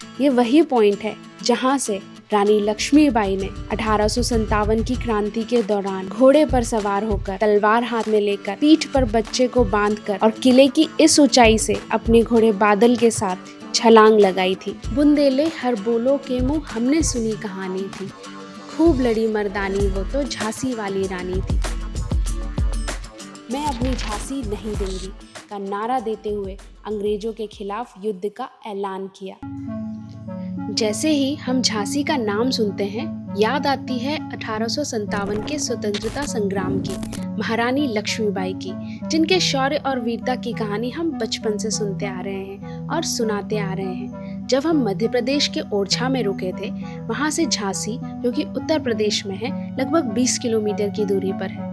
ये वही पॉइंट है जहाँ से रानी लक्ष्मीबाई ने 1857 की क्रांति के दौरान घोड़े पर सवार होकर, तलवार हाथ में लेकर, पीठ पर बच्चे को बांधकर और किले की इस ऊंचाई से अपने घोड़े बादल के साथ छलांग लगाई थी। बुंदेले हर बोलो के मुंह हमने सुनी कहानी थी, खूब लड़ी मर्दानी वो तो झांसी वाली रानी थी। मैं अपनी झांसी नहीं दूंगी का नारा देते हुए अंग्रेजों के खिलाफ युद्ध का ऐलान किया। जैसे ही हम झांसी का नाम सुनते हैं, याद आती है 1857 के स्वतंत्रता संग्राम की, महारानी लक्ष्मीबाई की, जिनके शौर्य और वीरता की कहानी हम बचपन से सुनते आ रहे हैं और सुनाते आ रहे हैं। जब हम मध्य प्रदेश के ओरछा में रुके थे, वहाँ से झांसी, जो कि उत्तर प्रदेश में है, लगभग 20 किलोमीटर की दूरी पर है।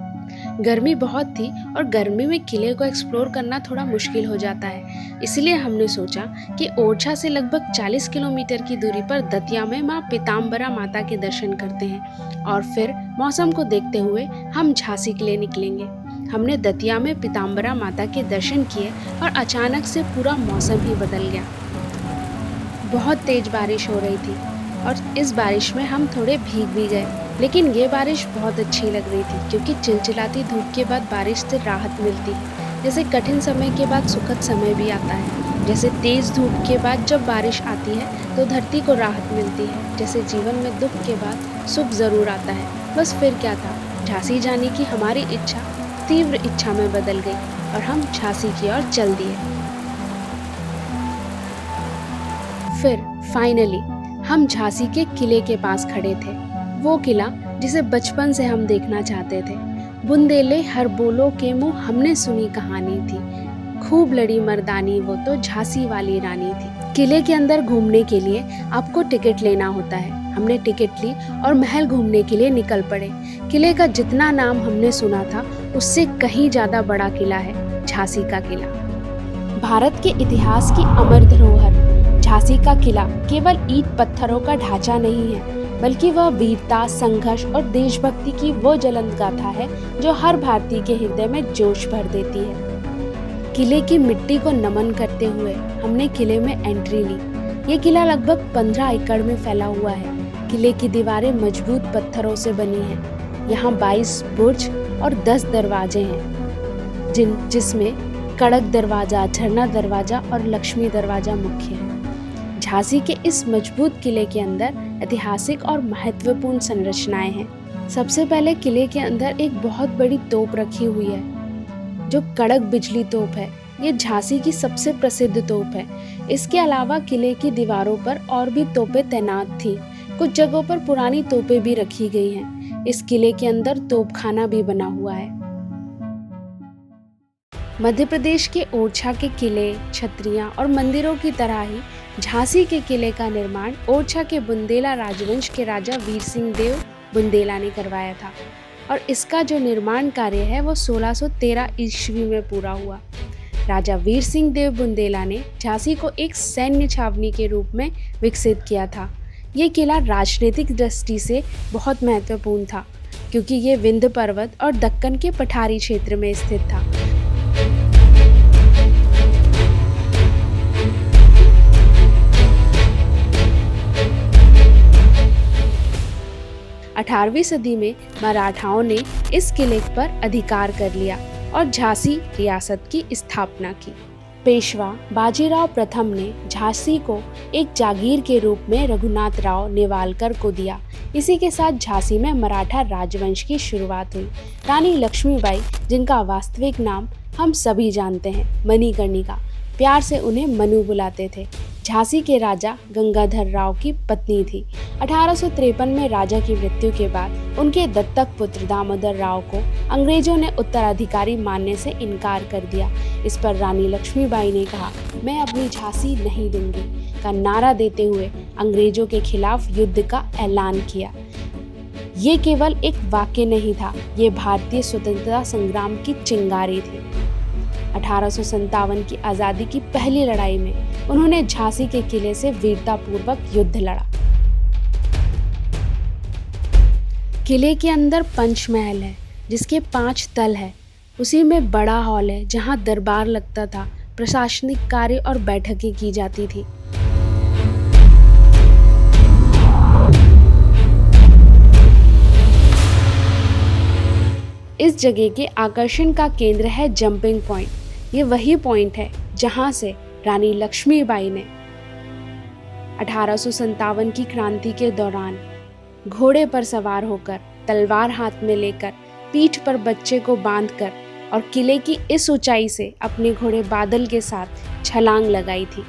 गर्मी बहुत थी और गर्मी में किले को एक्सप्लोर करना थोड़ा मुश्किल हो जाता है, इसलिए हमने सोचा कि ओरछा से लगभग 40 किलोमीटर की दूरी पर दतिया में माँ पीताम्बरा माता के दर्शन करते हैं और फिर मौसम को देखते हुए हम झांसी के लिए निकलेंगे। हमने दतिया में पीताम्बरा माता के दर्शन किए और अचानक से पूरा मौसम ही बदल गया। बहुत तेज बारिश हो रही थी और इस बारिश में हम थोड़े भीग भी गए, लेकिन ये बारिश बहुत अच्छी लग रही थी क्योंकि चिलचिलाती धूप के बाद बारिश से राहत मिलती है। जैसे कठिन समय के बाद सुखद समय भी आता है, जैसे तेज धूप के बाद जब बारिश आती है तो धरती को राहत मिलती है, जैसे जीवन में दुख के बाद सुख जरूर आता है। बस फिर क्या था, झांसी जाने की हमारी इच्छा तीव्र इच्छा में बदल गई और हम झांसी की ओर चल दिए। फिर फाइनली हम झांसी के किले के पास खड़े थे, वो किला जिसे बचपन से हम देखना चाहते थे। बुंदेले हर बोलो के मुंह हमने सुनी कहानी थी, खूब लड़ी मर्दानी वो तो झांसी वाली रानी थी। किले के अंदर घूमने के लिए आपको टिकट लेना होता है। हमने टिकट ली और महल घूमने के लिए निकल पड़े। किले का जितना नाम हमने सुना था उससे कहीं ज्यादा बड़ा किला है झांसी का किला। भारत के इतिहास की अमर धरोहर झांसी का किला केवल ईंट पत्थरों का ढांचा नहीं है, बल्कि वह वीरता, संघर्ष और देशभक्ति की वो ज्वलंत गाथा है जो हर भारतीय के हृदय में जोश भर देती है। किले की मिट्टी को नमन करते हुए हमने किले में एंट्री ली। ये किला लगभग 15 एकड़ में फैला हुआ है। किले की दीवारें मजबूत पत्थरों से बनी हैं। यहाँ 22 बुर्ज और 10 दरवाजे हैं, जिसमें कड़क दरवाजा, झरना दरवाजा और लक्ष्मी दरवाजा मुख्य है। झांसी के इस मजबूत किले के अंदर ऐतिहासिक और महत्वपूर्ण संरचनाएं हैं। सबसे पहले किले के अंदर एक बहुत बड़ी तोप रखी हुई है, जो कड़क बिजली तोप है। ये झांसी की सबसे प्रसिद्ध तोप है। इसके अलावा किले की दीवारों पर और भी तोपें तैनात थी। कुछ जगहों पर पुरानी तोपें भी रखी गई हैं। इस किले के अंदर तोपखाना भी बना हुआ है। मध्य प्रदेश के ओरछा के किले, छतरियां और मंदिरों की तरह ही झांसी के किले का निर्माण ओरछा के बुंदेला राजवंश के राजा वीर सिंह देव बुंदेला ने करवाया था और इसका जो निर्माण कार्य है वो 1613 ईस्वी में पूरा हुआ। राजा वीर सिंह देव बुंदेला ने झांसी को एक सैन्य छावनी के रूप में विकसित किया था। ये किला राजनीतिक दृष्टि से बहुत महत्वपूर्ण था क्योंकि ये विंध्य पर्वत और दक्कन के पठारी क्षेत्र में स्थित था। अठारहवीं सदी में मराठाओं ने इस किले पर अधिकार कर लिया और झांसी रियासत की स्थापना की। पेशवा बाजीराव प्रथम ने झांसी को एक जागीर के रूप में रघुनाथ राव नेवालकर को दिया। इसी के साथ झांसी में मराठा राजवंश की शुरुआत हुई। रानी लक्ष्मीबाई, जिनका वास्तविक नाम हम सभी जानते हैं, मणिकर्णिका, प्यार से उन्हें मनु बुलाते थे, झांसी के राजा गंगाधर राव की पत्नी थी। 1853 में राजा की मृत्यु के बाद उनके दत्तक पुत्र दामोदर राव को अंग्रेजों ने उत्तराधिकारी मानने से इनकार कर दिया। इस पर रानी लक्ष्मीबाई ने कहा, मैं अपनी झांसी नहीं दूंगी का नारा देते हुए अंग्रेजों के खिलाफ युद्ध का ऐलान किया। ये केवल एक वाक्य नहीं था, ये भारतीय स्वतंत्रता संग्राम की चिंगारी थी। 1857 की आज़ादी की पहली लड़ाई में उन्होंने झांसी के किले से वीरतापूर्वक युद्ध लड़ा। किले के अंदर पंचमहल है, जिसके 5 तल है। उसी में बड़ा हॉल है, जहां दरबार लगता था, प्रशासनिक कार्य और बैठकें की जाती थी। इस जगह के आकर्षण का केंद्र है जंपिंग पॉइंट। ये वही पॉइंट है जहां से रानी लक्ष्मीबाई ने 1857 की क्रांति के दौरान घोड़े पर सवार होकर, तलवार हाथ में लेकर, पीठ पर बच्चे को बांधकर और किले की इस ऊंचाई से अपने घोड़े बादल के साथ छलांग लगाई थी।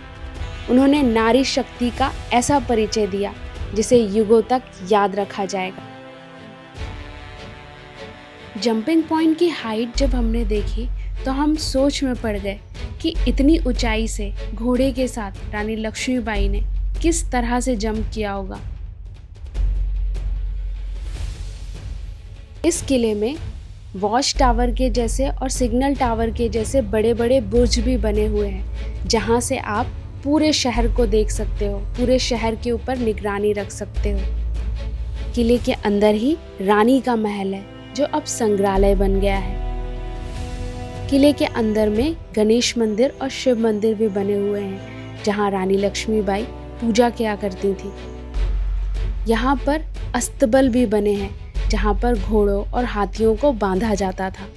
उन्होंने नारी शक्ति का ऐसा परिचय दिया जिसे युगों तक याद रखा जाएगा। जंपिंग पॉइंट की हाइट जब हमने देखी तो हम सोच में पड़ गए कि इतनी ऊंचाई से घोड़े के साथ रानी लक्ष्मीबाई ने किस तरह से जंप किया होगा। इस किले में वॉच टावर के जैसे और सिग्नल टावर के जैसे बड़े बड़े बुर्ज भी बने हुए हैं, जहां से आप पूरे शहर को देख सकते हो, पूरे शहर के ऊपर निगरानी रख सकते हो। किले के अंदर ही रानी का महल है जो अब संग्रहालय बन गया है। किले के अंदर में गणेश मंदिर और शिव मंदिर भी बने हुए हैं, जहां रानी लक्ष्मीबाई पूजा किया करती थी। यहाँ पर अस्तबल भी बने हैं, जहाँ पर घोड़ों और हाथियों को बांधा जाता था।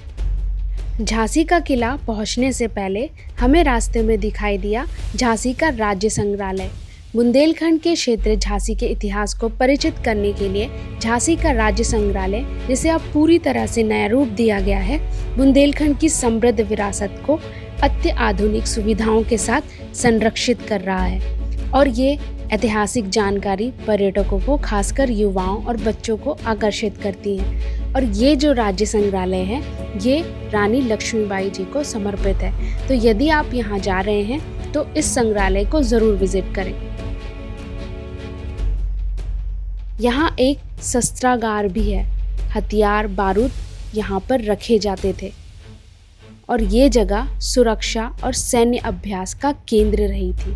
झांसी का किला पहुँचने से पहले हमें रास्ते में दिखाई दिया झांसी का राज्य संग्रहालय। बुंदेलखंड के क्षेत्र झांसी के इतिहास को परिचित करने के लिए झांसी का राज्य संग्रहालय, जिसे अब पूरी तरह से नया रूप दिया गया है, बुंदेलखंड की समृद्ध विरासत को अत्याधुनिक सुविधाओं के साथ संरक्षित कर रहा है। और ये ऐतिहासिक जानकारी पर्यटकों को, खासकर युवाओं और बच्चों को आकर्षित करती है। और ये जो राज्य संग्रहालय है, ये रानी लक्ष्मीबाई जी को समर्पित है। तो यदि आप यहाँ जा रहे हैं तो इस संग्रहालय को ज़रूर विजिट करें। यहाँ एक शस्त्रागार भी है। हथियार बारूद यहाँ पर रखे जाते थे और ये जगह सुरक्षा और सैन्य अभ्यास का केंद्र रही थी।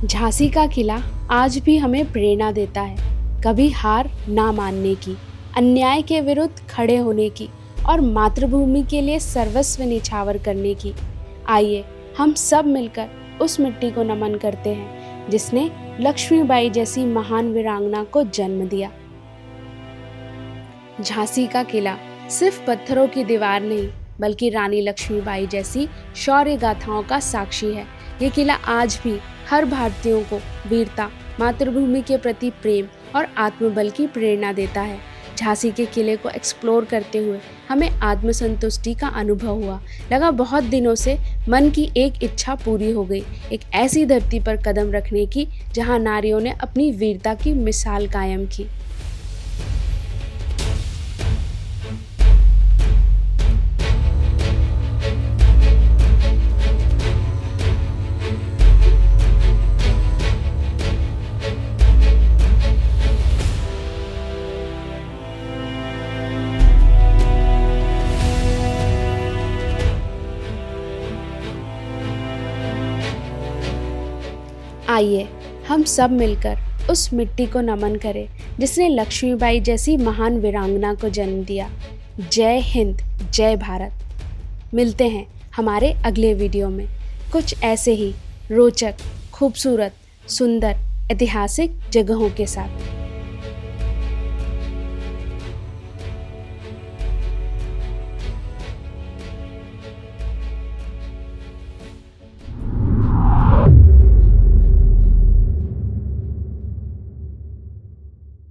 झांसी का किला आज भी हमें प्रेरणा देता है, कभी हार ना मानने की, अन्याय के विरुद्ध खड़े होने की और मातृभूमि के लिए सर्वस्व निछावर करने की। आइए हम सब मिलकर उस मिट्टी को नमन करते हैं जिसने लक्ष्मीबाई जैसी महान वीरांगना को जन्म दिया। झांसी का किला सिर्फ पत्थरों की दीवार नहीं, बल्कि रानी लक्ष्मीबाई जैसी शौर्य गाथाओं का साक्षी है। ये किला आज भी हर भारतीयों को वीरता, मातृभूमि के प्रति प्रेम और आत्मबल की प्रेरणा देता है। झांसी के किले को एक्सप्लोर करते हुए हमें आत्मसंतुष्टि का अनुभव हुआ। लगा बहुत दिनों से मन की एक इच्छा पूरी हो गई, एक ऐसी धरती पर कदम रखने की जहां नारियों ने अपनी वीरता की मिसाल कायम की। आइए हम सब मिलकर उस मिट्टी को नमन करें जिसने लक्ष्मीबाई जैसी महान वीरांगना को जन्म दिया। जय हिंद, जय भारत। मिलते हैं हमारे अगले वीडियो में कुछ ऐसे ही रोचक, खूबसूरत, सुंदर, ऐतिहासिक जगहों के साथ।